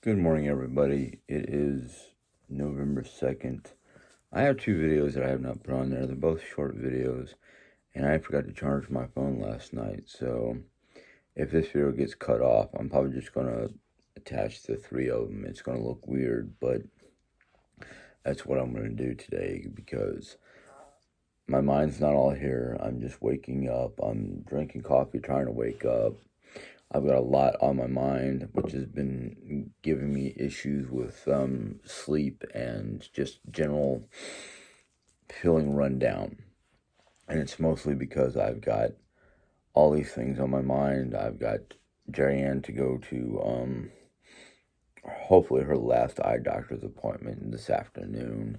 Good morning, everybody. It is November 2nd. I have two videos that I have not put on there. They're both short videos, and I forgot to charge my phone last night. So if this video gets cut off, I'm probably just going to attach the three of them. It's going to look weird, but that's what I'm going to do today because my mind's not all here. I'm just waking up. I'm drinking coffee, trying to wake up. I've got a lot on my mind, which has been giving me issues with sleep and just general feeling run down. And it's mostly because I've got all these things on my mind. I've got Jerry Ann to go to hopefully her last eye doctor's appointment this afternoon.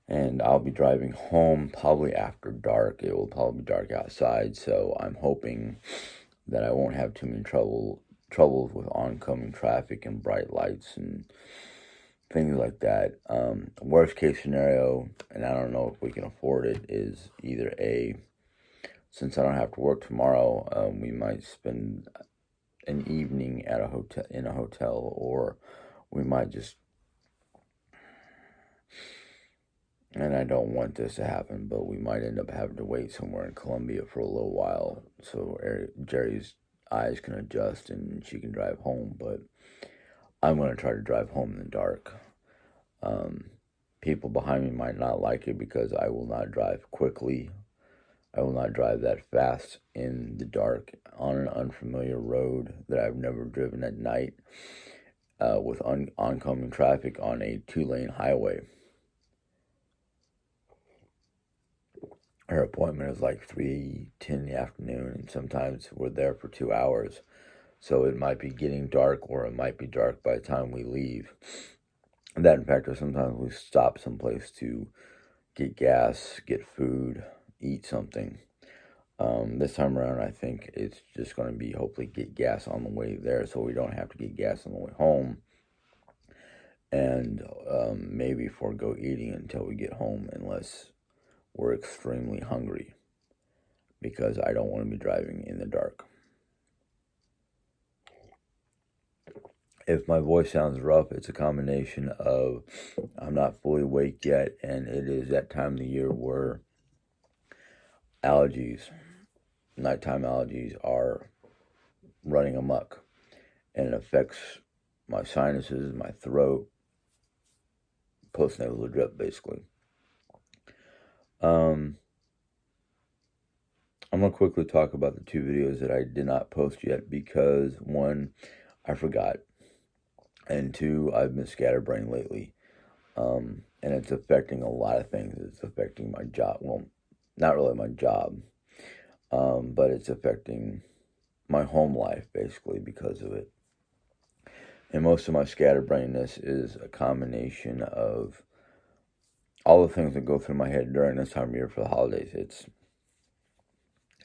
And I'll be driving home probably after dark. It will probably be dark outside, so I'm hoping that I won't have too many troubles with oncoming traffic and bright lights and things like that. Worst case scenario, and I don't know if we can afford it, is either since I don't have to work tomorrow, we might spend an evening at a hotel, or we might just. And I don't want this to happen, but we might end up having to wait somewhere in Columbia for a little while so Jerry's eyes can adjust and she can drive home. But I'm going to try to drive home in the dark. People behind me might not like it because I will not drive quickly. I will not drive that fast in the dark on an unfamiliar road that I've never driven at night with oncoming traffic on a 2-lane highway. Her appointment is like 3:10 in the afternoon, and sometimes we're there for 2 hours. So it might be getting dark, or it might be dark by the time we leave. And that, in fact, or sometimes we stop someplace to get gas, get food, eat something. This time around, I think it's just going to be hopefully get gas on the way there, so we don't have to get gas on the way home, and maybe forego eating until we get home, unless we're extremely hungry, because I don't want to be driving in the dark. If my voice sounds rough, it's a combination of I'm not fully awake yet, and it is that time of the year where nighttime allergies are running amok, and it affects my sinuses, my throat, postnasal drip, basically. I'm going to quickly talk about the two videos that I did not post yet because, one, I forgot, and two, I've been scatterbrained lately, and it's affecting a lot of things. It's affecting my job. Well, not really my job, but it's affecting my home life, basically, because of it. And most of my scatterbrainness is a combination of all the things that go through my head during this time of year for the holidays.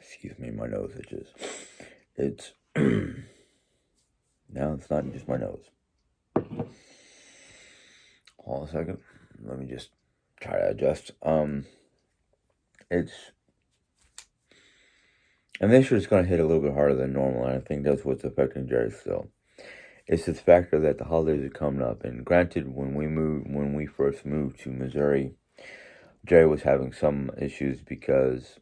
Excuse me, my nose itches. No, it's not just my nose. Hold on a second. Let me just try to adjust. And this year it's going to hit a little bit harder than normal, and I think that's what's affecting Jerry still. It's this factor that the holidays are coming up, and granted, when we first moved to Missouri, Jerry was having some issues because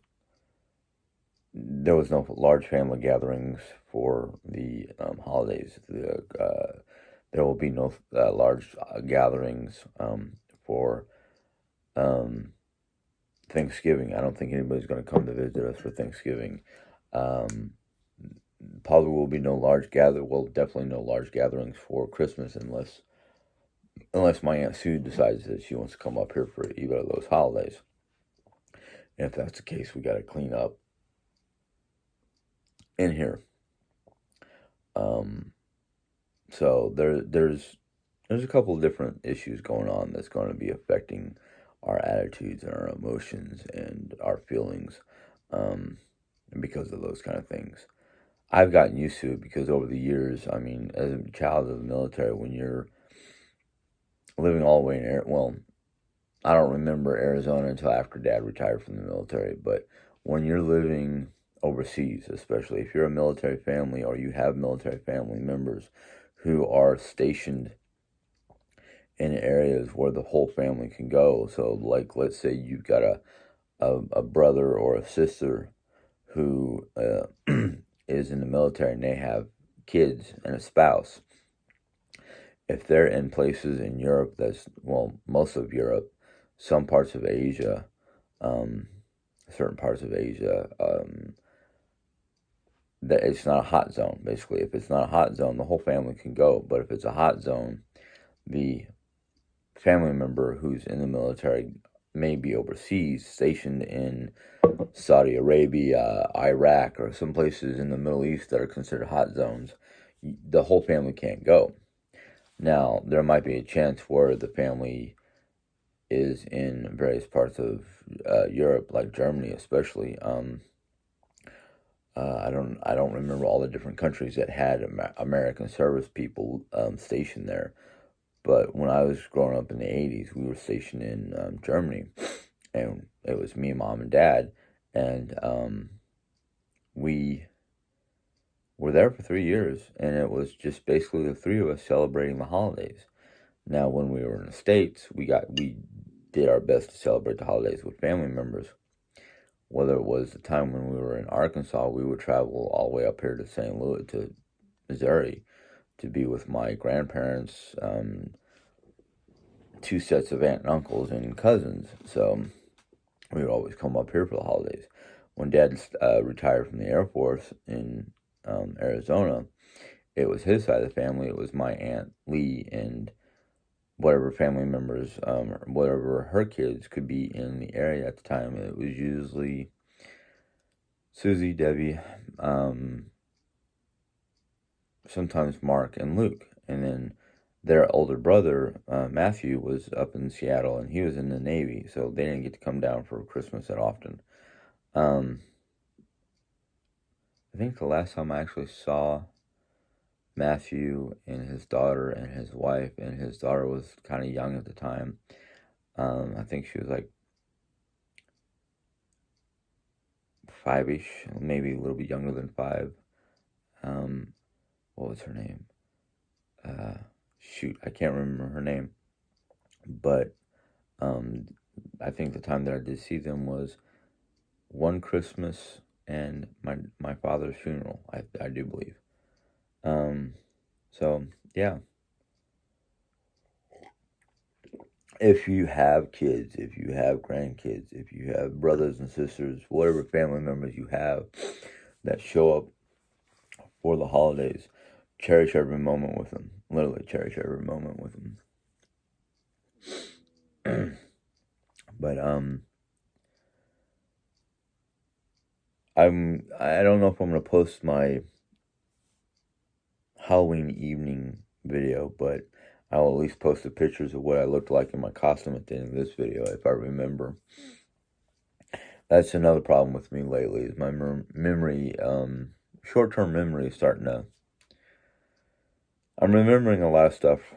there was no large family gatherings for the holidays. There will be no large gatherings for Thanksgiving. I don't think anybody's going to come to visit us for Thanksgiving. Probably will be no large definitely no large gatherings for Christmas unless my Aunt Sue decides that she wants to come up here for either of those holidays. And if that's the case, we got to clean up in here. So there's a couple of different issues going on that's going to be affecting our attitudes and our emotions and our feelings, and because of those kind of things. I've gotten used to it because over the years, I mean, as a child of the military, when you're living all the way in I don't remember Arizona until after Dad retired from the military, but when you're living overseas, especially if you're a military family or you have military family members who are stationed in areas where the whole family can go. So, like, let's say you've got a brother or a sister who is in the military and they have kids and a spouse. If they're in places in Europe, most of Europe, some parts of Asia, certain parts of Asia, that it's not a hot zone, basically. If it's not a hot zone, the whole family can go. But if it's a hot zone, the family member who's in the military may be overseas, stationed in Saudi Arabia, Iraq, or some places in the Middle East that are considered hot zones. The whole family can't go. Now, there might be a chance where the family is in various parts of Europe, like Germany, especially. I don't remember all the different countries that had American service people stationed there. But when I was growing up in the 80s, we were stationed in Germany, and it was me, mom, and dad, and we were there for 3 years, and it was just basically the three of us celebrating the holidays. Now, when we were in the States, we did our best to celebrate the holidays with family members. Whether it was the time when we were in Arkansas, we would travel all the way up here to St. Louis, to Missouri, to be with my grandparents, two sets of aunt and uncles and cousins. So we would always come up here for the holidays. When Dad retired from the Air Force in Arizona, it was his side of the family. It was my Aunt Lee and whatever family members, whatever her kids could be in the area at the time. It was usually Susie, Debbie, sometimes Mark and Luke. And then their older brother, Matthew, was up in Seattle, and he was in the Navy, so they didn't get to come down for Christmas that often. I think the last time I actually saw Matthew and his daughter and his wife, and his daughter was kind of young at the time. I think she was like 5-ish, maybe a little bit younger than 5. What was her name? Shoot, I can't remember her name. But I think the time that I did see them was one Christmas and my father's funeral, I do believe. So, yeah. If you have kids, if you have grandkids, if you have brothers and sisters, whatever family members you have that show up for the holidays, cherish every moment with them. Literally cherish every moment with them. But I don't know if I'm gonna post my Halloween evening video, but I will at least post the pictures of what I looked like in my costume at the end of this video, if I remember. That's another problem with me lately, is my memory, short-term memory is starting to... I'm remembering a lot of stuff,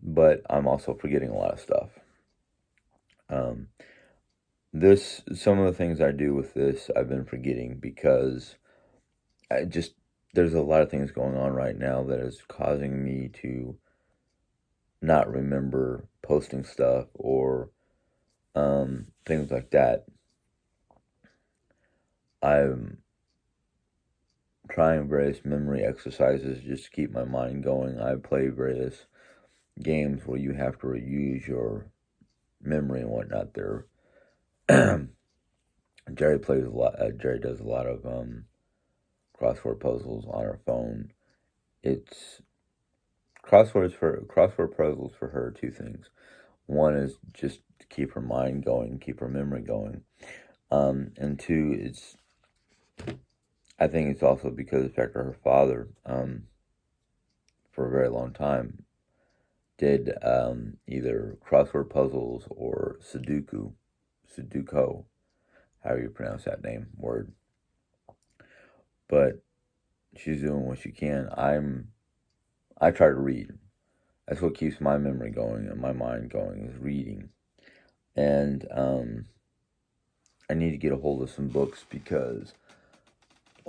but I'm also forgetting a lot of stuff. Some of the things I do with this, I've been forgetting because there's a lot of things going on right now that is causing me to not remember posting stuff or things like that. I'm trying various memory exercises just to keep my mind going. I play various games where you have to reuse your memory and whatnot. Jerry plays a lot. Jerry does a lot of crossword puzzles on her phone. It's crossword puzzles for her. Two things. One is just to keep her mind going, keep her memory going, and two, I think it's also because of the fact that her father, for a very long time, did either crossword puzzles or Sudoku, however you pronounce that word. But she's doing what she can. I try to read. That's what keeps my memory going and my mind going, is reading. And I need to get a hold of some books because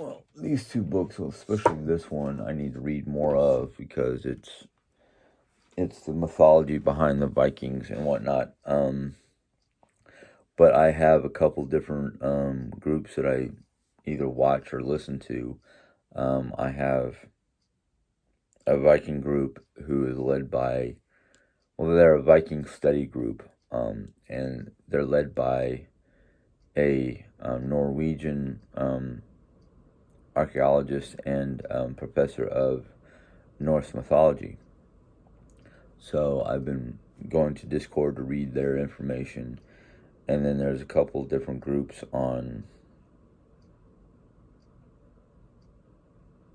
Well, these two books, well, especially this one, I need to read more of because it's the mythology behind the Vikings and whatnot. But I have a couple different groups that I either watch or listen to. I have a Viking group who is led by, well, they're a Viking study group, and they're led by a Norwegian archaeologist and professor of Norse mythology. So I've been going to Discord to read their information, and then there's a couple different groups on.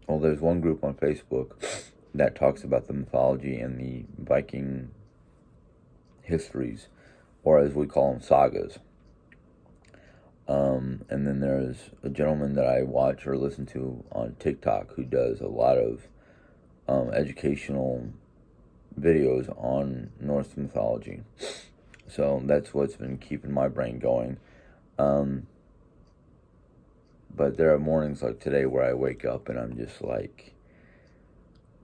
Well, there's one group on Facebook that talks about the mythology and the Viking histories, or as we call them, sagas. And then there's a gentleman that I watch or listen to on TikTok who does a lot of educational videos on Norse mythology. So that's what's been keeping my brain going. But there are mornings like today where I wake up and I'm just like,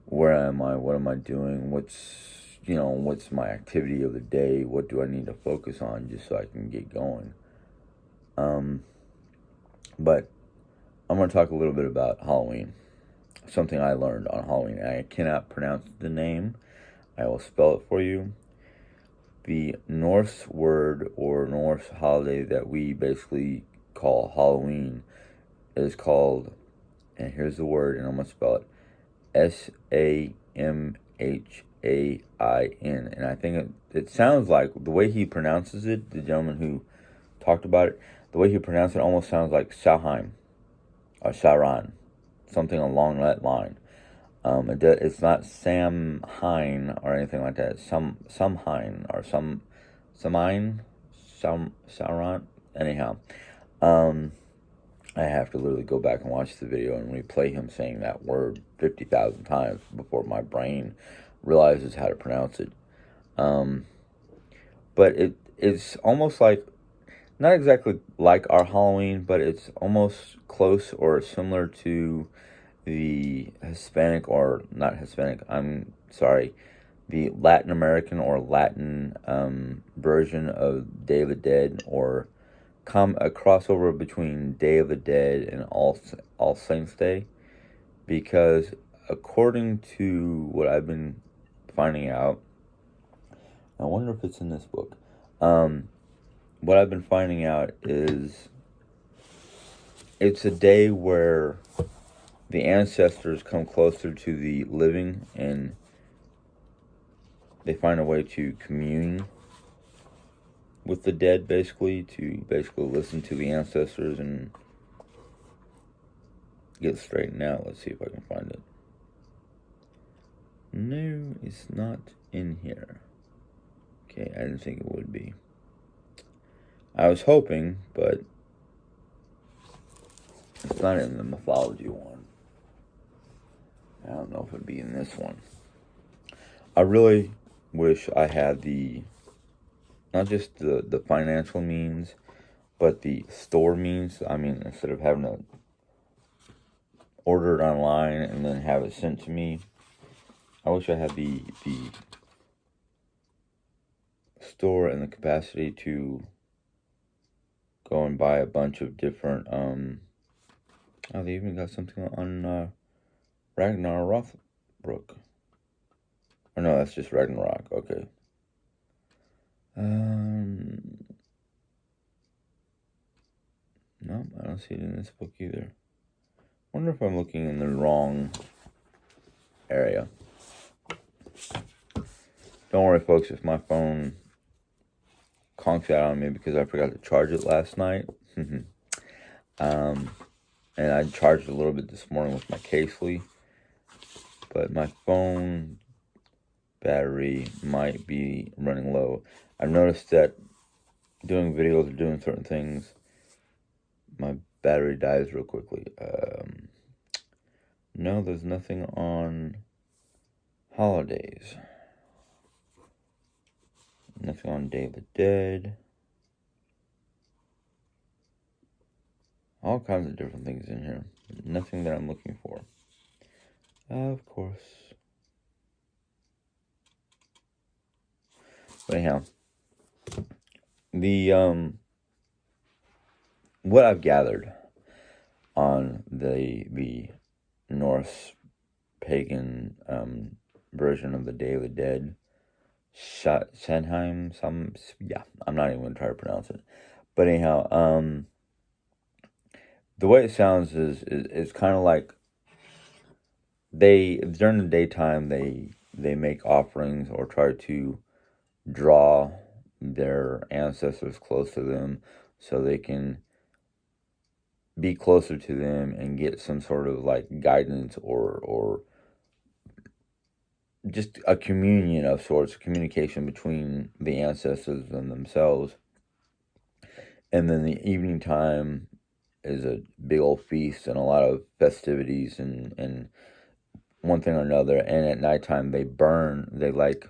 where am I? What am I doing? What's my activity of the day? What do I need to focus on just so I can get going? But I'm going to talk a little bit about Halloween. Something I learned on Halloween. I cannot pronounce the name. I will spell it for you. The Norse word or Norse holiday that we basically call Halloween is called, and here's the word, and I'm going to spell it, Samhain. And I think it sounds like, the way he pronounces it, the gentleman who talked about it, the way he pronounced it almost sounds like Samhain or Saran, something along that line. It's not Samhain or anything like that. It's Samhain or Saran. Anyhow, I have to literally go back and watch the video and replay him saying that word 50,000 times before my brain realizes how to pronounce it. But it's almost like, not exactly like our Halloween, but it's almost close or similar to the Hispanic, or not Hispanic, I'm sorry, the Latin American or Latin version of Day of the Dead, or a crossover between Day of the Dead and All Saints Day, because according to what I've been finding out, I wonder if it's in this book. What I've been finding out is it's a day where the ancestors come closer to the living and they find a way to commune with the dead, basically, to basically listen to the ancestors and get straightened out. Let's see if I can find it. No, it's not in here. Okay, I didn't think it would be. I was hoping, but it's not in the mythology one. I don't know if it'd be in this one. I really wish I had not just the financial means, but the store means. I mean, instead of having to order it online and then have it sent to me, I wish I had the store and the capacity to go and buy a bunch of different, they even got something on Ragnar Rothbrok. Oh no, that's just Ragnarok, okay. No, I don't see it in this book either. Wonder if I'm looking in the wrong area. Don't worry, folks, if my phone conks out on me because I forgot to charge it last night. And I charged a little bit this morning with my Casely, but my phone battery might be running low. I've noticed that doing videos or doing certain things, my battery dies real quickly. No, there's nothing on holidays. Nothing on Day of the Dead. All kinds of different things in here. Nothing that I'm looking for. Of course. But anyhow, the what I've gathered on the Norse pagan version of the Day of the Dead, Sanheim, I'm not even gonna try to pronounce it. But anyhow, the way it sounds is kind of like they during the daytime they make offerings or try to draw their ancestors close to them so they can be closer to them and get some sort of like guidance or just a communion of sorts, communication between the ancestors and themselves. And then the evening time is a big old feast and a lot of festivities and one thing or another. And at nighttime they like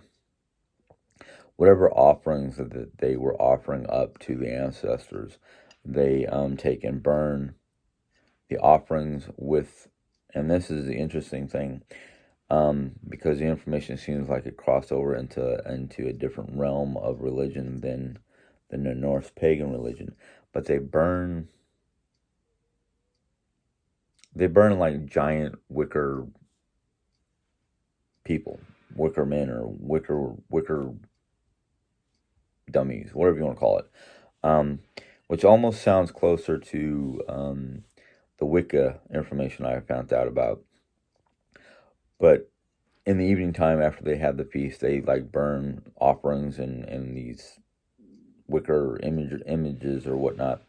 whatever offerings that they were offering up to the ancestors, they take and burn the offerings with, and this is the interesting thing, because the information seems like it crossed over into a different realm of religion than the Norse pagan religion, but they burn like giant wicker people, wicker men, or wicker dummies, whatever you want to call it, which almost sounds closer to the Wicca information I found out about. But in the evening time after they have the feast, they like burn offerings and these wicker images or whatnot.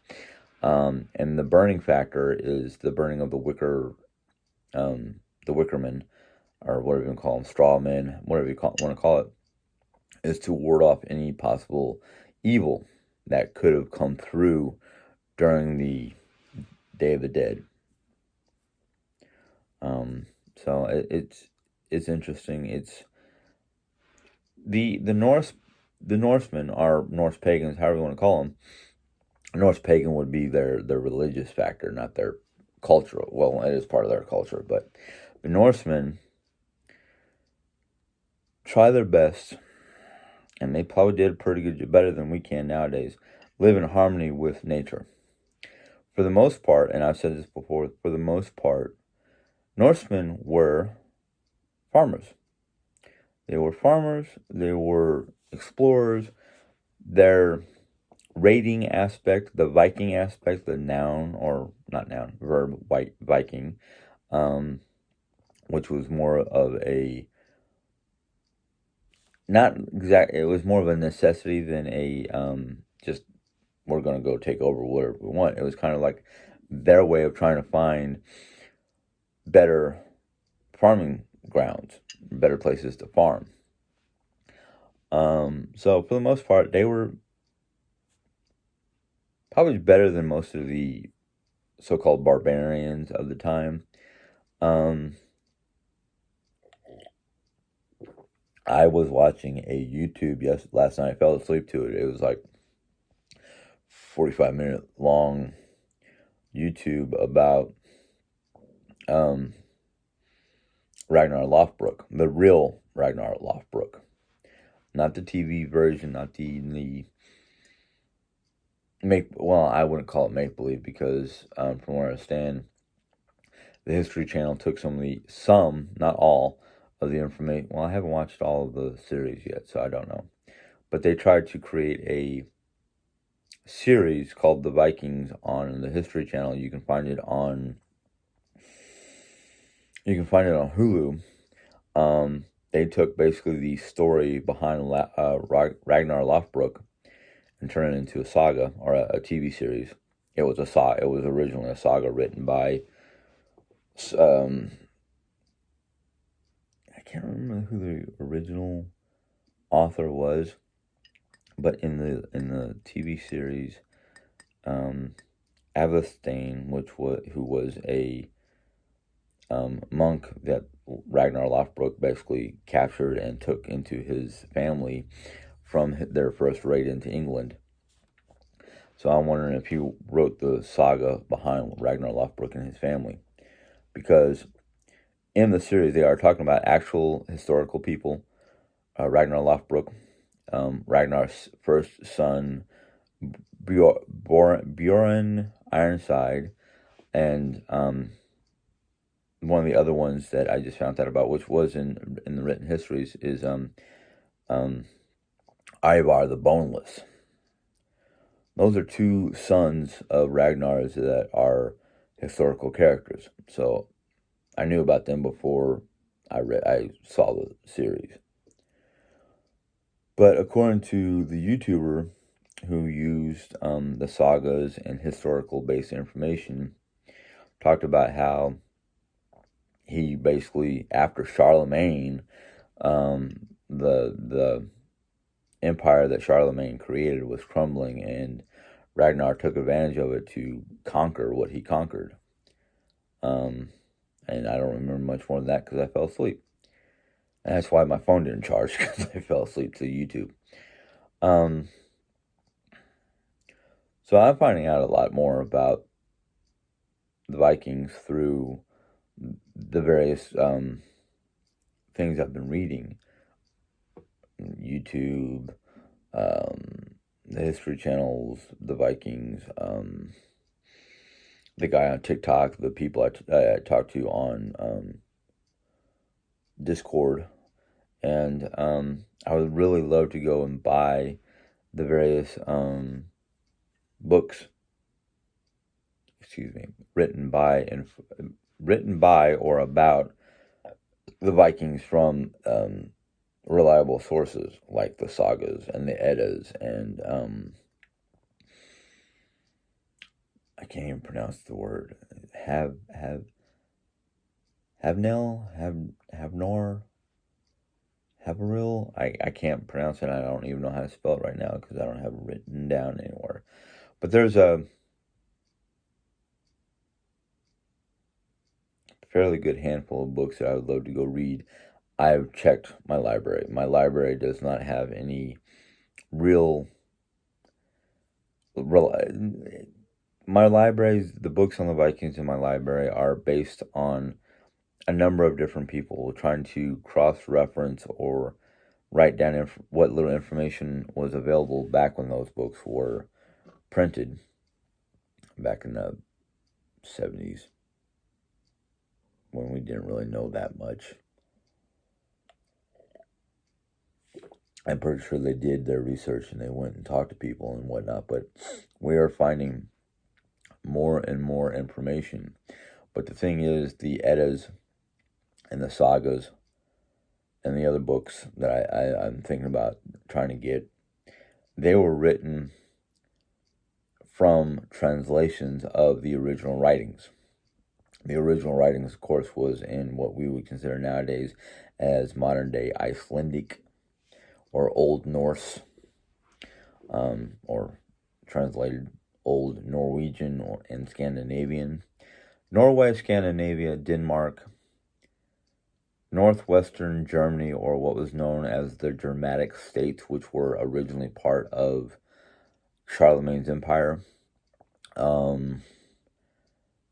And the burning factor is the burning of the wickermen, or whatever you call them, straw men, whatever you want to call it, is to ward off any possible evil that could have come through during the Day of the Dead. So it's interesting. It's the Norsemen are Norse pagans, however you want to call them. Norse pagan would be their religious factor, not their cultural. Well, it is part of their culture, but the Norsemen try their best, and they probably did a pretty good, better than we can nowadays, live in harmony with nature. For the most part, and I've said this before, for the most part, Norsemen were farmers. They were farmers, they were explorers. Their raiding aspect, the Viking aspect, the noun, or not noun, verb, white Viking, which was more of a, not exact, it was more of a necessity than a, just, we're going to go take over whatever we want. It was kind of like their way of trying to find better farming grounds, better places to farm. So for the most part, they were probably better than most of the so-called barbarians of the time. I was watching a YouTube last night. I fell asleep to it. It was like 45-minute long YouTube about Ragnar Lothbrok, the real Ragnar Lothbrok, not the TV version, not the I wouldn't call it make believe, because from where I understand, the History Channel took some, not all, of the information. Well, I haven't watched all of the series yet, so I don't know. But they tried to create a series called The Vikings on the History Channel. You can find it on Hulu. They took basically the story behind Ragnar Lothbrok and turned it into a saga, or a TV series. It was originally a saga written by I can't remember who the original author was, but in the TV series, Avestain, who was a monk that Ragnar Lothbrok basically captured and took into his family from their first raid into England. So I'm wondering if he wrote the saga behind Ragnar Lothbrok and his family. Because in the series, they are talking about actual historical people. Ragnar Lothbrok, Ragnar's first son, Bjorn Ironside, and one of the other ones that I just found out about, which was in the written histories, is Ivar the Boneless. Those are two sons of Ragnar's that are historical characters. So I knew about them before I saw the series. But according to the YouTuber who used the sagas and historical based information, talked about how he basically, after Charlemagne, the empire that Charlemagne created was crumbling, and Ragnar took advantage of it to conquer what he conquered. And I don't remember much more than that because I fell asleep. And that's why my phone didn't charge, because I fell asleep to YouTube. So I'm finding out a lot more about the Vikings through the various things I've been reading. YouTube, the History channels, the Vikings, the guy on TikTok, the people I talk to on Discord. And I would really love to go and buy the various books, written by or about the Vikings from reliable sources like the sagas and the Eddas and I can't even pronounce the word. Havnor, Haveril. I can't pronounce it. I don't even know how to spell it right now because I don't have it written down anywhere. But there's a fairly good handful of books that I would love to go read. I've checked my library. My library does not have any real. My libraries, the books on the Vikings in my library are based on a number of different people trying to cross-reference or write down what little information was available back when those books were printed, back in the 70s, when we didn't really know that much. I'm pretty sure they did their research and they went and talked to people and whatnot, but we are finding more and more information. But the thing is, the Eddas and the sagas and the other books that I'm thinking about trying to get, they were written from translations of the original writings. The original writings, of course, was in what we would consider nowadays as modern-day Icelandic or Old Norse, or translated Old Norwegian and Scandinavian. Norway, Scandinavia, Denmark, northwestern Germany, or what was known as the Germanic states, which were originally part of Charlemagne's empire,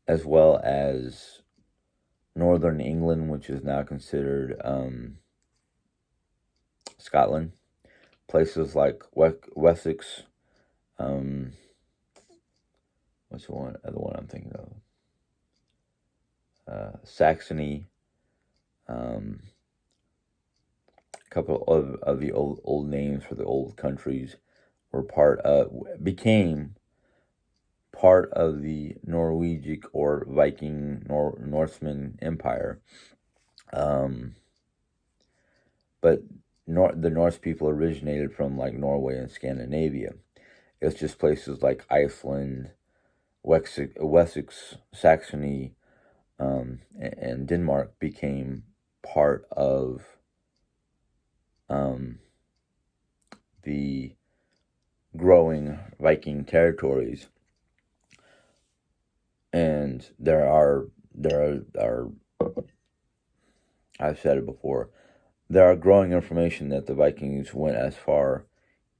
as well as northern England, which is now considered Scotland, places like Wessex, what's the other one I'm thinking of? Saxony, a couple of the old names for the old countries were became part of the Norwegic or Viking Norseman Empire. But the Norse people originated from like Norway and Scandinavia. It's just places like Iceland, Wessex, Saxony, and Denmark became part of the growing Viking territories. And there are I've said it before, there are growing information that the Vikings went as far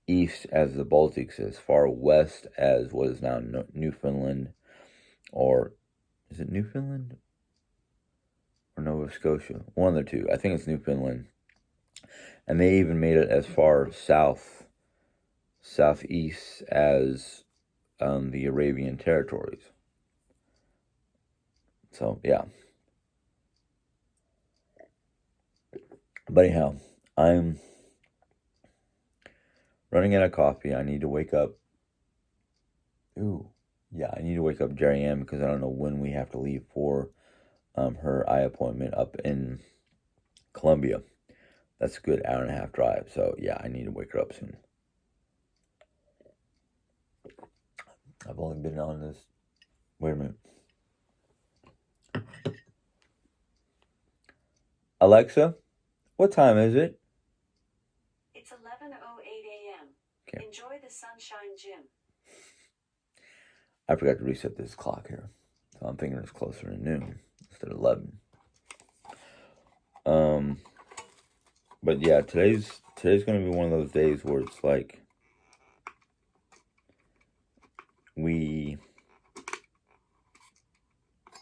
east as the Baltics, as far west as what is now Newfoundland, or is it Newfoundland or Nova Scotia? One of the two. I think it's Newfoundland. And they even made it as far southeast as the Arabian territories. So, yeah. But anyhow, I'm running out of coffee. I need to wake up. I need to wake up Jerry Ann because I don't know when we have to leave for her eye appointment up in Columbia. That's a good hour and a half drive. So, yeah, I need to wake her up soon. I've only been on this. Wait a minute. Alexa, what time is it? It's 11:08 a.m. Okay. Enjoy the sunshine, Jim. I forgot to reset this clock here. So I'm thinking it's closer to noon instead of 11. But yeah, today's going to be one of those days where it's like there we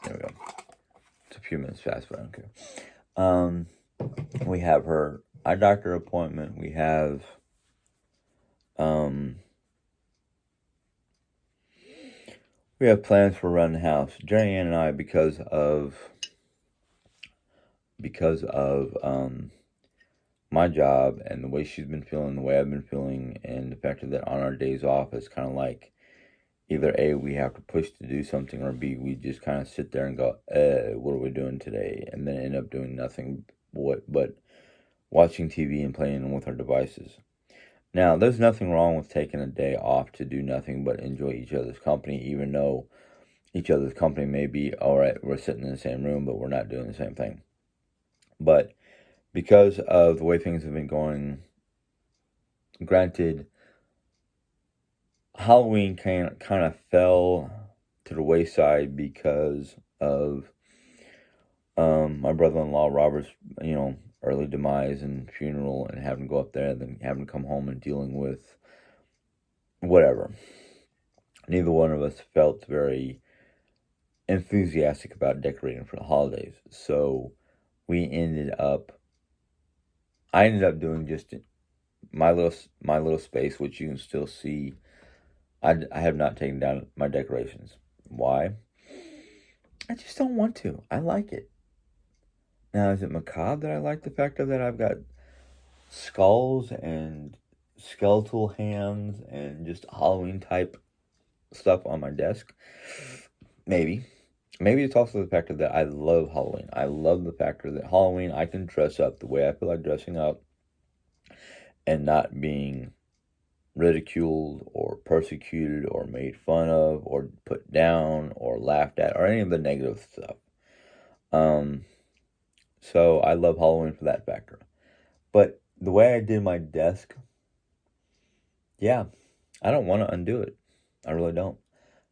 go. It's a few minutes fast, but I don't care. We have her eye doctor appointment. We have plans for around the house. Jerry Ann and I, because of my job and the way she's been feeling, the way I've been feeling, and the fact that on our days off, it's kind of like either A, we have to push to do something, or B, we just kind of sit there and go, what are we doing today? And then end up doing nothing but watching TV and playing with our devices. Now, there's nothing wrong with taking a day off to do nothing but enjoy each other's company, even though each other's company may be, all right, we're sitting in the same room, but we're not doing the same thing. But because of the way things have been going, granted, Halloween kind of fell to the wayside because of my brother-in-law Robert's, early demise and funeral, and having to go up there and then having to come home and dealing with whatever. Neither one of us felt very enthusiastic about decorating for the holidays. So I ended up doing just my little space, which you can still see. I have not taken down my decorations. Why? I just don't want to. I like it. Now, is it macabre that I like the fact of that I've got skulls and skeletal hands and just Halloween type stuff on my desk? Maybe. Maybe it's also the factor that I love Halloween. I love the factor that Halloween I can dress up the way I feel like dressing up and not being ridiculed or persecuted or made fun of or put down or laughed at or any of the negative stuff. So I love Halloween for that factor. But the way I did my desk, yeah, I don't want to undo it. I really don't.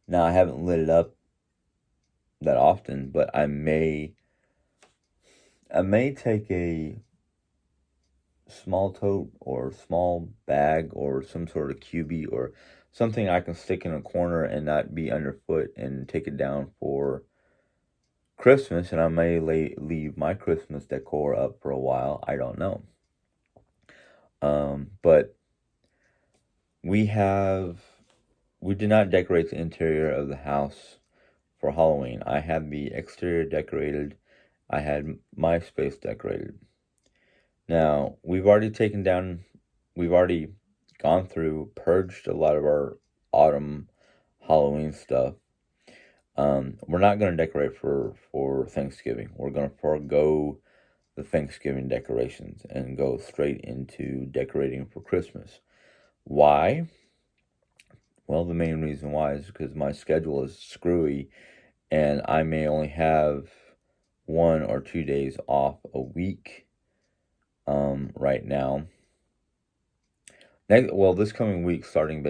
Now, I haven't lit it up that often, but I may take a small tote or small bag or some sort of cubie or something I can stick in a corner and not be underfoot and take it down for Christmas, and I may leave my Christmas decor up for a while. I don't know. But we did not decorate the interior of the house for Halloween. I had the exterior decorated. I had my space decorated. Now, we've already gone through, purged a lot of our autumn Halloween stuff. We're not going to decorate for Thanksgiving. We're going to forego the Thanksgiving decorations and go straight into decorating for Christmas. Why? Well, the main reason why is because my schedule is screwy and I may only have 1 or 2 days off a week right now. This coming week, starting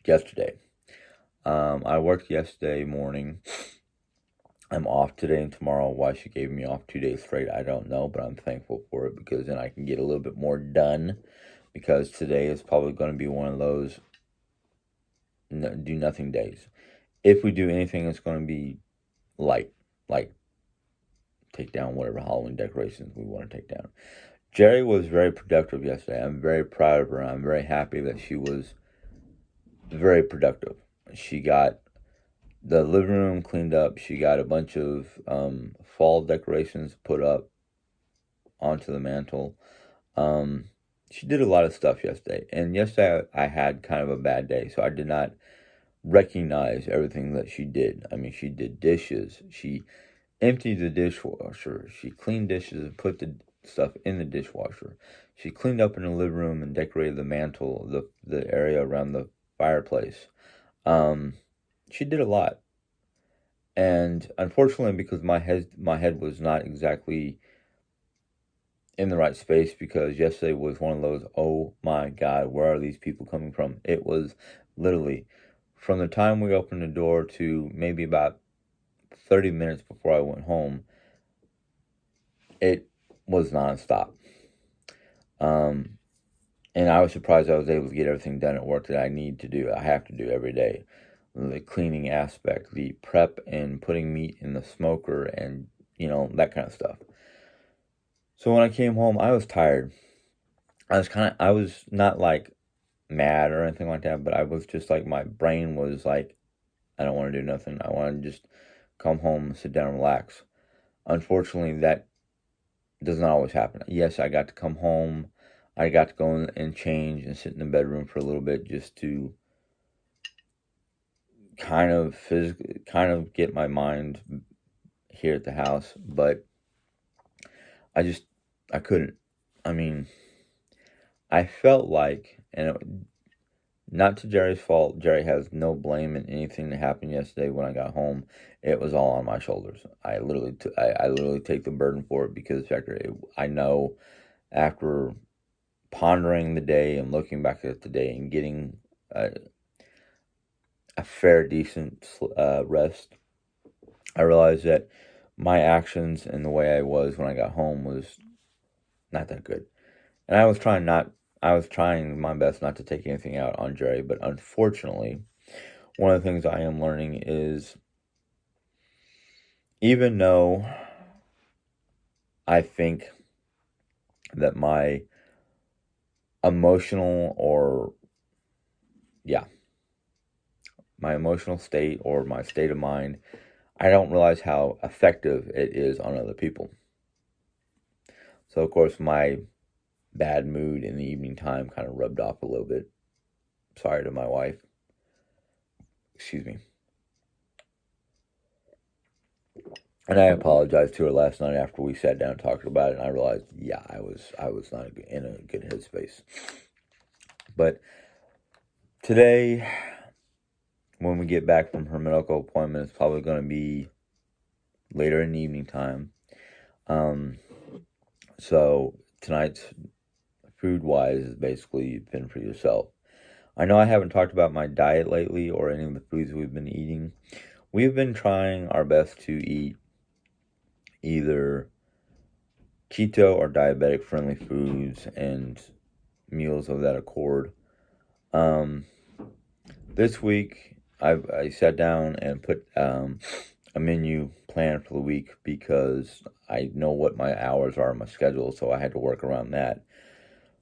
yesterday. I worked yesterday morning. I'm off today and tomorrow. Why she gave me off 2 days straight, I don't know, but I'm thankful for it because then I can get a little bit more done because today is probably going to be one of those do nothing days. If we do anything, it's going to be light, like take down whatever Halloween decorations we want to take down. Jerry was very productive yesterday. I'm very proud of her. I'm very happy that she was very productive. She got the living room cleaned up. She got a bunch of fall decorations put up onto the mantle. She did a lot of stuff yesterday. And yesterday I had kind of a bad day, so I did not recognize everything that she did. I mean, she did dishes. She emptied the dishwasher. She cleaned dishes and put the stuff in the dishwasher. She cleaned up in the living room and decorated the mantle, the area around the fireplace. She did a lot. And unfortunately, because my head was not exactly in the right space, because yesterday was one of those, oh my God, where are these people coming from? It was literally from the time we opened the door to maybe about 30 minutes before I went home, it was nonstop. And I was surprised I was able to get everything done at work that I need to do. I have to do every day. The cleaning aspect, the prep and putting meat in the smoker, and, that kind of stuff. So when I came home, I was tired. I was not like mad or anything like that, but I was just like, my brain was like, I don't want to do nothing. I want to just come home, sit down, and relax. Unfortunately, that does not always happen. Yes, I got to come home. I got to go and change and sit in the bedroom for a little bit just to kind of get my mind here at the house. But I couldn't. I mean, I felt like, not to Jerry's fault. Jerry has no blame in anything that happened yesterday when I got home. It was all on my shoulders. I literally take the burden for it, because I know after pondering the day and looking back at the day and getting a fair, decent rest, I realized that my actions and the way I was when I got home was not that good. And I was trying my best not to take anything out on Jerry, but unfortunately, one of the things I am learning is, even though I think that my emotional state or my state of mind, I don't realize how effective it is on other people. So, of course, my bad mood in the evening time kind of rubbed off a little bit. Sorry to my wife. Excuse me. And I apologized to her last night after we sat down and talked about it, and I realized, yeah, I was not in a good headspace. But today, when we get back from her medical appointment, it's probably going to be later in the evening time. So tonight's food-wise is basically fend for yourself. I know I haven't talked about my diet lately or any of the foods we've been eating. We've been trying our best to eat either keto or diabetic friendly foods and meals of that accord. This week I sat down and put a menu plan for the week, because I know what my hours are on my schedule, so I had to work around that.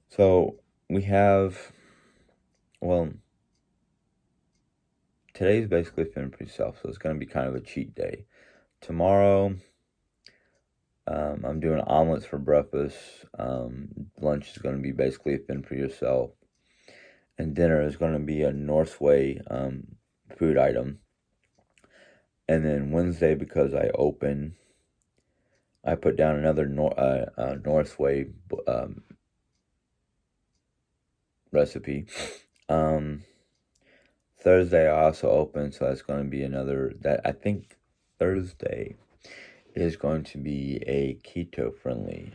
So we have, today's basically fend for yourself, so it's going to be kind of a cheat day. Tomorrow, I'm doing omelets for breakfast. Lunch is going to be basically a fend for yourself. And dinner is going to be a Northway food item. And then Wednesday, because I put down another Northway recipe. Thursday I also open, so that's going to be another. That I think Thursday is going to be a keto friendly.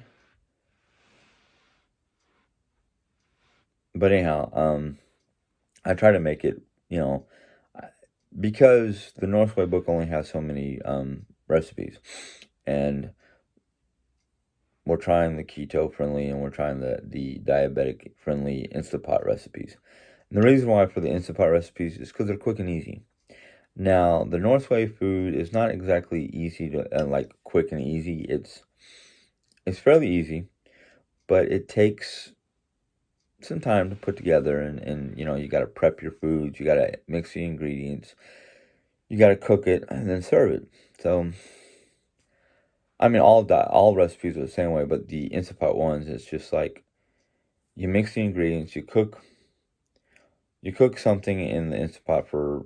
But anyhow, I try to make it, because the Northway book only has so many recipes, and we're trying the keto friendly and we're trying the diabetic friendly Instapot recipes. And the reason why for the Instapot recipes is because they're quick and easy. Now, the Northway food is not exactly easy to, like quick and easy. It's fairly easy, but it takes some time to put together, and you got to prep your foods, you got to mix the ingredients, you got to cook it, and then serve it. So, I mean, all recipes are the same way, but the Instapot ones, it's just like you mix the ingredients, you cook something in the Instapot for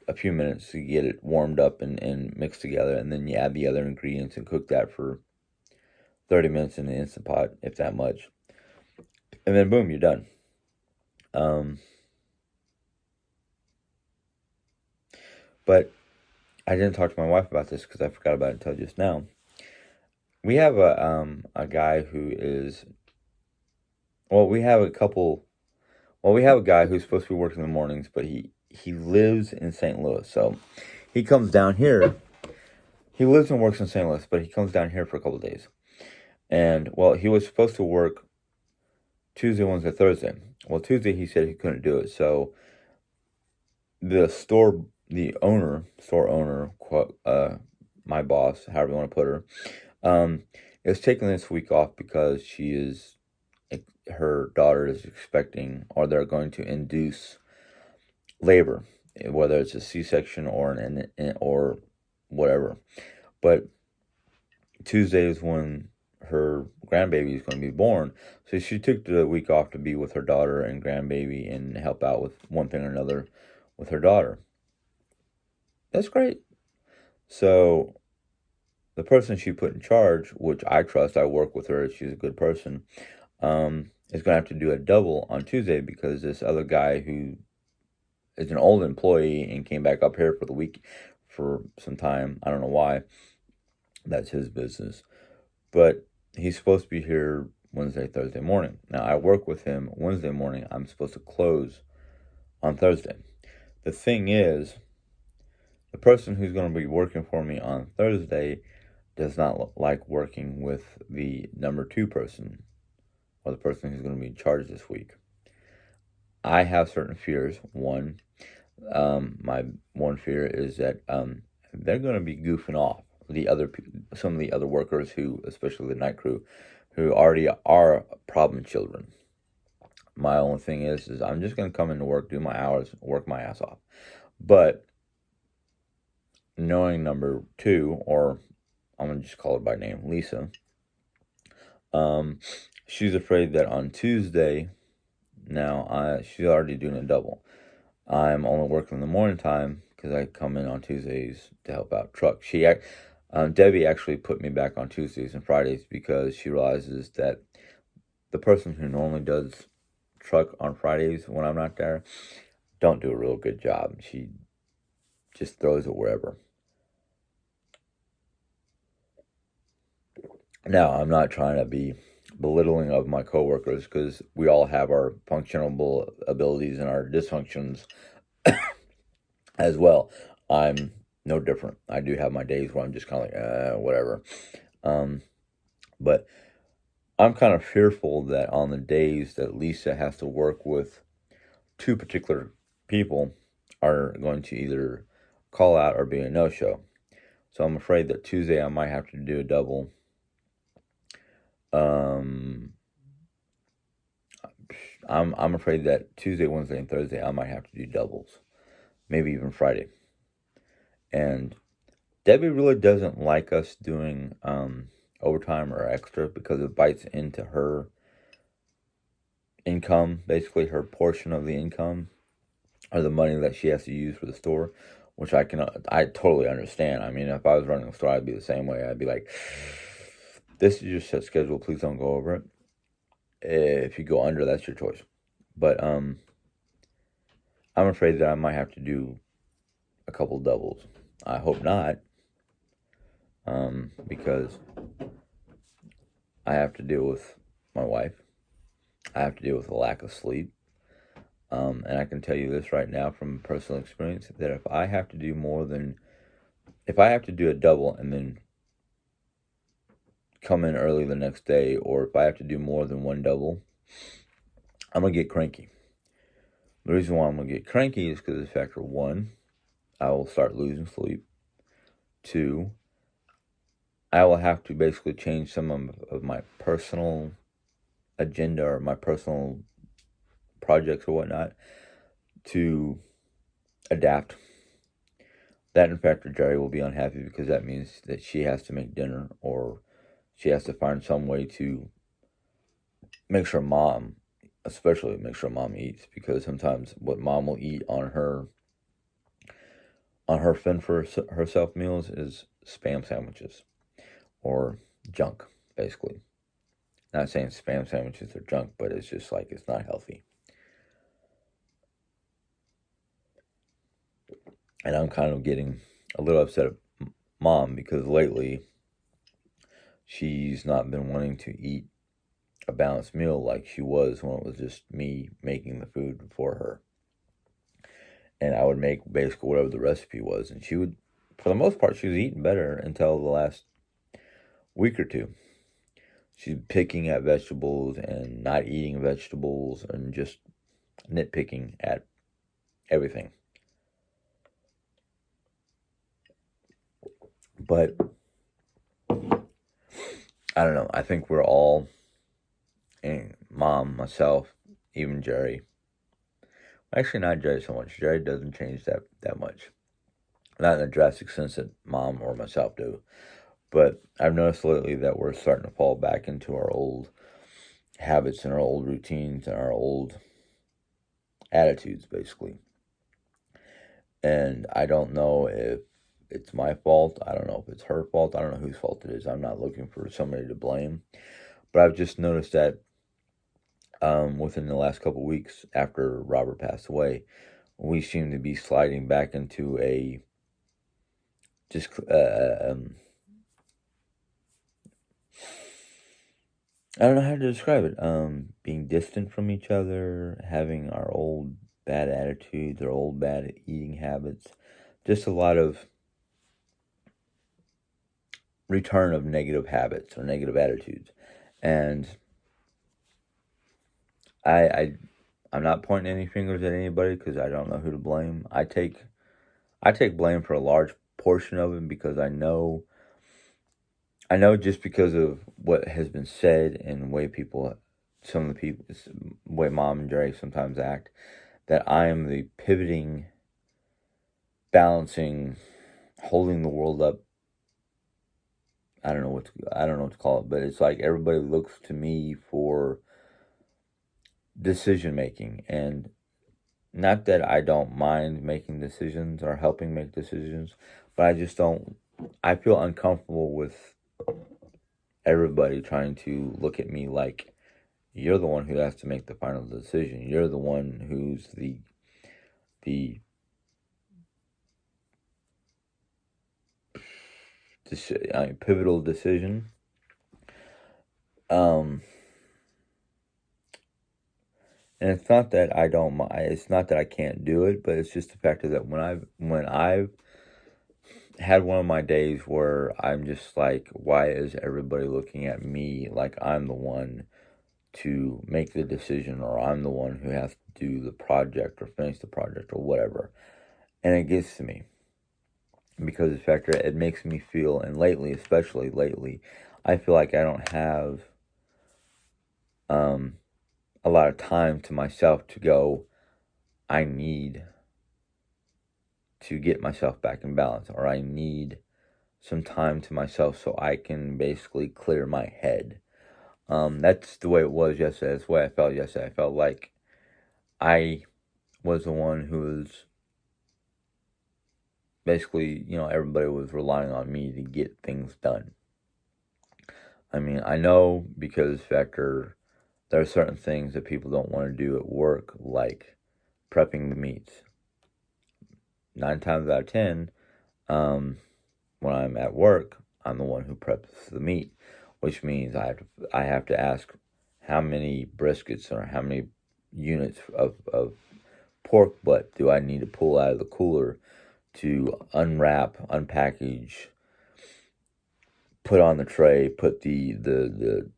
a few minutes to get it warmed up and mixed together, and then you add the other ingredients and cook that for 30 minutes in the Instant Pot, if that much. And then boom, you're done. But I didn't talk to my wife about this because I forgot about it until just now. We have a guy who is, we have a guy who's supposed to be working in the mornings, but he lives in St. Louis. So he comes down here. He lives and works in St. Louis, but he comes down here for a couple of days. And, he was supposed to work Tuesday, Wednesday, Thursday. Well, Tuesday he said he couldn't do it. So the store owner, my boss, however you want to put her, is taking this week off because her daughter is expecting, or they're going to induce labor, whether it's a C-section or or whatever. But Tuesday is when her grandbaby is going to be born, so she took the week off to be with her daughter and grandbaby and help out with one thing or another with her daughter. That's great. So the person she put in charge, which I trust, I work with her, she's a good person, is going to have to do a double on Tuesday because this other guy who is an old employee and came back up here for the week for some time, I don't know why, that's his business, but he's supposed to be here Wednesday, Thursday morning. Now, I work with him Wednesday morning. I'm supposed to close on Thursday. The thing is, the person who's going to be working for me on Thursday does not like working with the number 2 person, or the person who's going to be in charge this week. I have certain fears. My one fear is that they're going to be goofing off some of the other workers who, especially the night crew, who already are problem children. My only thing is I'm just going to come into work, do my hours, work my ass off. But knowing number 2, or I'm going to just call her by name, Lisa, she's afraid that on Tuesday, now she's already doing a double. I'm only working in the morning time because I come in on Tuesdays to help out truck. Debbie actually put me back on Tuesdays and Fridays because she realizes that the person who normally does truck on Fridays when I'm not there don't do a real good job. She just throws it wherever. Now, I'm not trying to be belittling of my coworkers because we all have our functional abilities and our dysfunctions as well. I'm no different. I do have my days where I'm just kind of like, whatever. But I'm kind of fearful that on the days that Lisa has to work with 2 particular people are going to either call out or be a no-show. So I'm afraid that Tuesday I might have to do a double. I'm afraid that Tuesday, Wednesday, and Thursday I might have to do doubles. Maybe even Friday. And Debbie really doesn't like us doing overtime or extra because it bites into her income, basically her portion of the income, or the money that she has to use for the store, which I I totally understand. I mean, if I was running a store, I'd be the same way. I'd be like, this is your set schedule, please don't go over it. If you go under, that's your choice. But I'm afraid that I might have to do a couple doubles. I hope not, because I have to deal with my wife. I have to deal with a lack of sleep. And I can tell you this right now from personal experience, that if I have to do a double and then come in early the next day, or if I have to do more than one double, I'm going to get cranky. The reason why I'm going to get cranky is because of factor one, I will start losing sleep. Two, I will have to basically change some of my personal agenda or my personal projects or whatnot to adapt. That and factor Jerry will be unhappy because that means that she has to make dinner, or she has to find some way to make sure mom, especially make sure mom eats, because sometimes what mom will eat on her fend for herself meals is Spam sandwiches or junk, basically. Not saying Spam sandwiches are junk, but it's just like it's not healthy. And I'm kind of getting a little upset at mom because lately she's not been wanting to eat a balanced meal like she was when it was just me making the food for her. And I would make basically whatever the recipe was, and she would, for the most part, she was eating better until the last week or two. She's picking at vegetables and not eating vegetables and just nitpicking at everything. But I don't know. I think we're all, and mom, myself, even Jerry. Actually, not Jerry so much. Jerry doesn't change that much. Not in a drastic sense that mom or myself do. But I've noticed lately that we're starting to fall back into our old habits and our old routines and our old attitudes, basically. And I don't know if it's my fault. I don't know if it's her fault. I don't know whose fault it is. I'm not looking for somebody to blame. But I've just noticed that within the last couple of weeks after Robert passed away, we seem to be sliding back into a just I don't know how to describe it. Being distant from each other, having our old bad attitudes, our old bad eating habits, just a lot of return of negative habits or negative attitudes. And I'm not pointing any fingers at anybody because I don't know who to blame. I take blame for a large portion of it because I know just because of what has been said and the way some of the people, the way mom and Jerry sometimes act, that I am the pivoting, balancing, holding the world up. I don't know what to call it, but it's like everybody looks to me for decision making, and not that I don't mind making decisions or helping make decisions, but I just don't. I feel uncomfortable with everybody trying to look at me like you're the one who has to make the final decision. You're the one who's the pivotal decision. And it's not that I don't mind. It's not that I can't do it, but it's just the fact that when I've had one of my days where I'm just like, why is everybody looking at me like I'm the one to make the decision, or I'm the one who has to do the project or finish the project or whatever. And it gets to me because the fact that it makes me feel, and lately, especially lately, I feel like I don't have a lot of time to myself to go, I need to get myself back in balance, or I need some time to myself so I can basically clear my head. That's the way it was yesterday. That's the way I felt yesterday. I felt like I was the one who was basically, everybody was relying on me to get things done. I mean, I know because there are certain things that people don't want to do at work, like prepping the meats. 9 times out of 10, when I'm at work, I'm the one who preps the meat, which means I have to ask how many briskets or how many units of pork butt do I need to pull out of the cooler to unwrap, unpackage, put on the tray, put the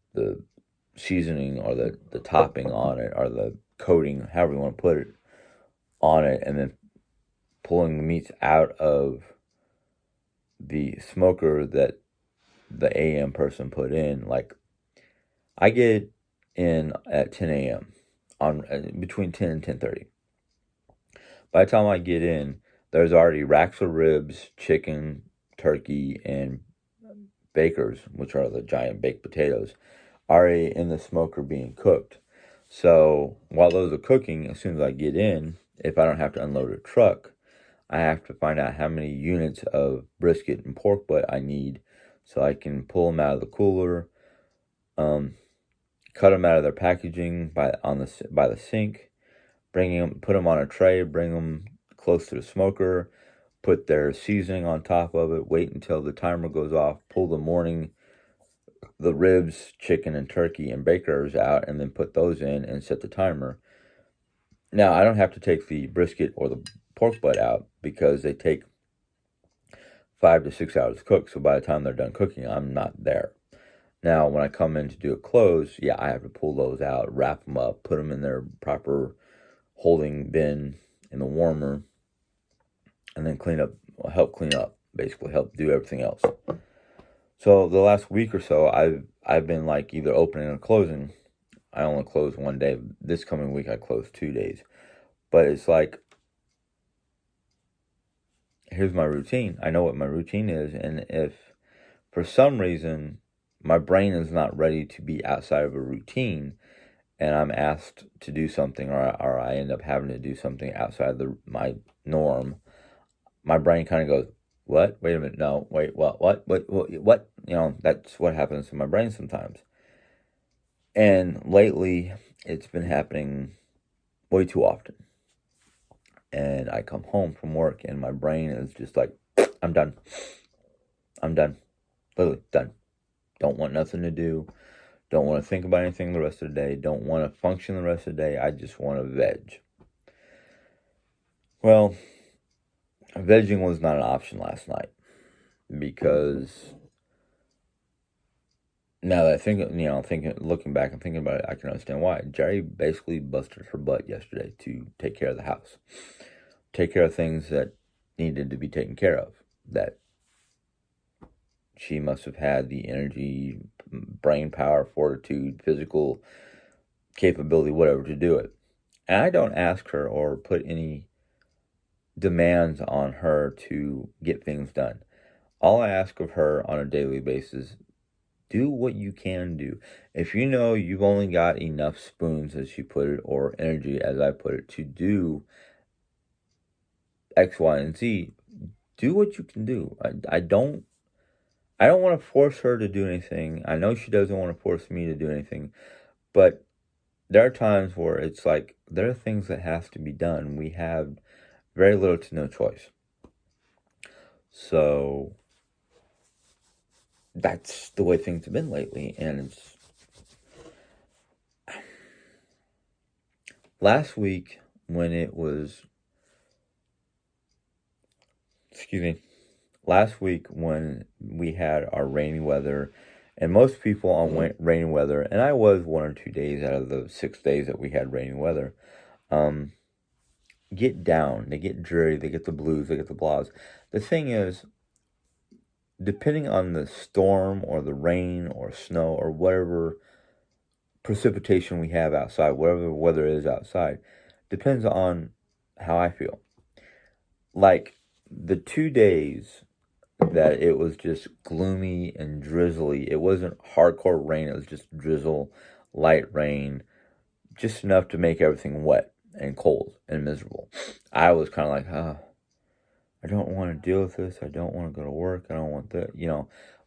seasoning or the topping on it, or the coating, however you want to put it, on it, and then pulling the meats out of the smoker that the AM person put in. Like, I get in at 10 a.m. on between 10 and 10:30. By the time I get in, there's already racks of ribs, chicken, turkey, and bakers, which are the giant baked potatoes, already in the smoker being cooked. So while those are cooking, as soon as I get in, if I don't have to unload a truck, I have to find out how many units of brisket and pork butt I need, so I can pull them out of the cooler, cut them out of their packaging by the sink, put them on a tray, bring them close to the smoker, put their seasoning on top of it, wait until the timer goes off, pull the ribs, chicken, and turkey and bakers out, and then put those in and set the timer. Now, I don't have to take the brisket or the pork butt out because they take 5 to 6 hours to cook. So by the time they're done cooking, I'm not there. Now, when I come in to do a close, yeah, I have to pull those out, wrap them up, put them in their proper holding bin in the warmer, and then help clean up, basically help do everything else. So the last week or so, I've been like either opening or closing. I only closed one day. This coming week, I closed 2 days. But it's like, here's my routine. I know what my routine is. And if for some reason my brain is not ready to be outside of a routine, and I'm asked to do something, or I end up having to do something outside my norm, my brain kind of goes, what? Wait a minute. No, wait, what? You know, that's what happens to my brain sometimes. And lately, it's been happening way too often. And I come home from work and my brain is just like, I'm done. I'm done. Literally done. Don't want nothing to do. Don't want to think about anything the rest of the day. Don't want to function the rest of the day. I just want to veg. Well, vegging was not an option last night because now that I think, looking back and thinking about it, I can understand why. Jerry basically busted her butt yesterday to take care of the house, take care of things that needed to be taken care of, that she must have had the energy, brain power, fortitude, physical capability, whatever, to do it. And I don't ask her or put any demands on her to get things done. All I ask of her on a daily basis, do what you can do. If you know you've only got enough spoons, as she put it, or energy, as I put it, to do X, Y, and Z, do what you can do. I don't want to force her to do anything. I know she doesn't want to force me to do anything, but there are times where it's like, there are things that have to be done. We have very little to no choice. So that's the way things have been lately. And it's last week when we had our rainy weather, and most people on rainy weather, and I was 1 or 2 days out of the 6 days that we had rainy weather, get down. They get dreary, they get the blues, they get the blahs. The thing is, depending on the storm or the rain or snow or whatever precipitation we have outside, whatever the weather is outside, depends on how I feel. Like the 2 days that it was just gloomy and drizzly, it wasn't hardcore rain, it was just drizzle, light rain, just enough to make everything wet and cold and miserable. I was kind of like, I don't want to deal with this. I don't want to go to work. I don't want that,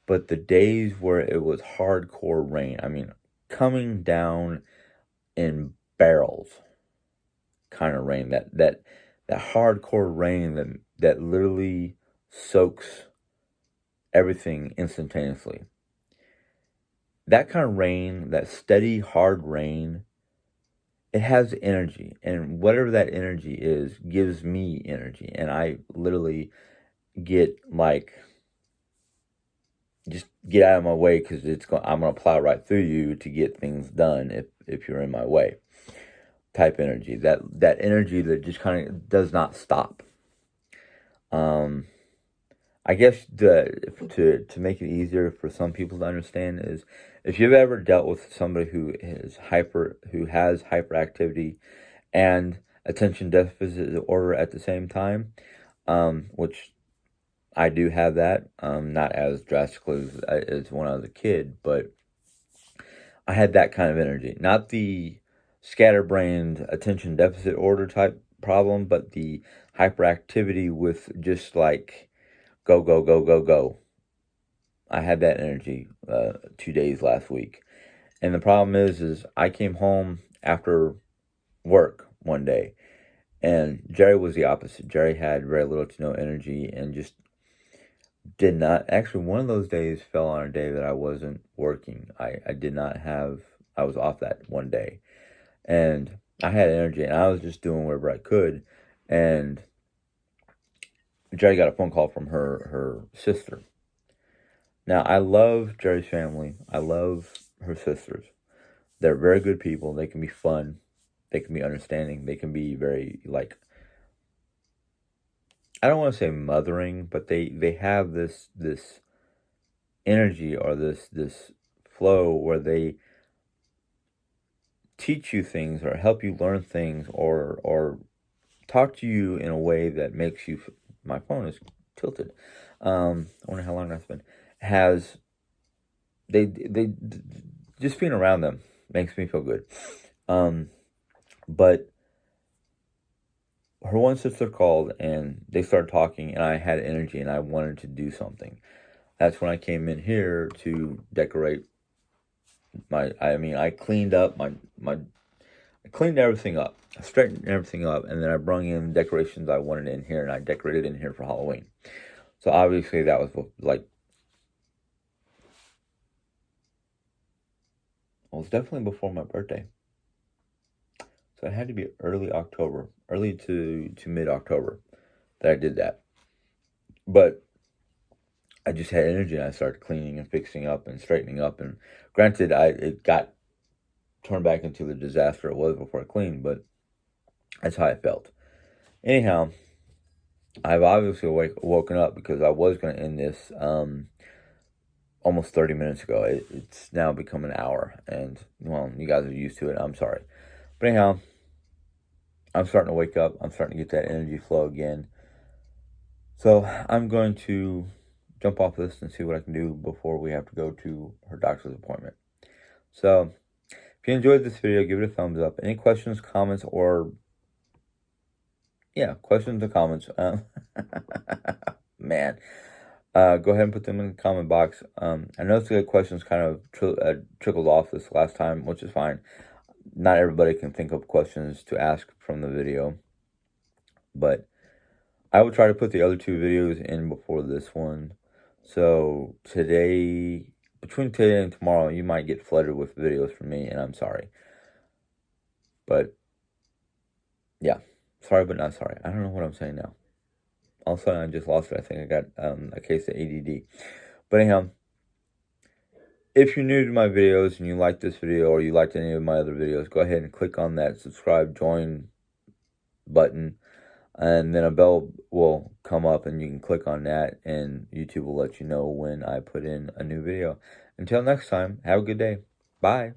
But the days where it was hardcore rain, I mean, coming down in barrels kind of rain, that hardcore rain that literally soaks everything instantaneously. That kind of rain, that steady, hard rain, it has energy, and whatever that energy is gives me energy, and I literally get like just get out of my way because I'm gonna plow right through you to get things done if you're in my way. Type energy. That energy that just kind of does not stop. I guess to make it easier for some people to understand is if you've ever dealt with somebody who has hyperactivity and attention deficit disorder at the same time, which I do have that, not as drastically as when I was a kid, but I had that kind of energy, not the scatterbrained attention deficit order type problem, but the hyperactivity with just like go, go, go, go, go. I had that energy 2 days last week. And the problem is I came home after work one day, and Jerry was the opposite. Jerry had very little to no energy and just did not. Actually, one of those days fell on a day that I wasn't working. I did not have, I was off that one day. And I had energy, and I was just doing whatever I could. And Jerry got a phone call from her sister. Now, I love Jerry's family. I love her sisters. They're very good people. They can be fun. They can be understanding. They can be very, like, I don't want to say mothering, but they have this energy or this flow where they teach you things or help you learn things or talk to you in a way that makes you. My phone is tilted. I wonder how long that's been. They just being around them makes me feel good. But her one sister called and they started talking, and I had energy and I wanted to do something. That's when I came in here to decorate I cleaned up I cleaned everything up. I straightened everything up, and then I brought in decorations I wanted in here, and I decorated in here for Halloween. So obviously that was like, it was definitely before my birthday. So it had to be early October, early to mid-October that I did that. But I just had energy, and I started cleaning and fixing up and straightening up. And granted, it got turned back into the disaster it was before I cleaned, but that's how I felt. Anyhow, I've obviously woken up because I was going to end this almost 30 minutes ago. It's now become an hour, and, well, you guys are used to it. I'm sorry. But anyhow, I'm starting to wake up. I'm starting to get that energy flow again. So I'm going to jump off this and see what I can do before we have to go to her doctor's appointment. So if you enjoyed this video, give it a thumbs up. Any questions, comments, or questions or comments, man, go ahead and put them in the comment box. I noticed the questions kind of trickled off this last time, which is fine. Not everybody can think of questions to ask from the video, but I will try to put the other two videos in before this one. So between today and tomorrow, you might get flooded with videos from me, and I'm sorry. But yeah, sorry but not sorry. I don't know what I'm saying now. All of a sudden, I just lost it. I think I got a case of ADD. But anyhow, if you're new to my videos and you like this video or you liked any of my other videos, go ahead and click on that subscribe, join button, and then a bell will come up and you can click on that, and YouTube will let you know when I put in a new video. Until next time, have a good day. Bye.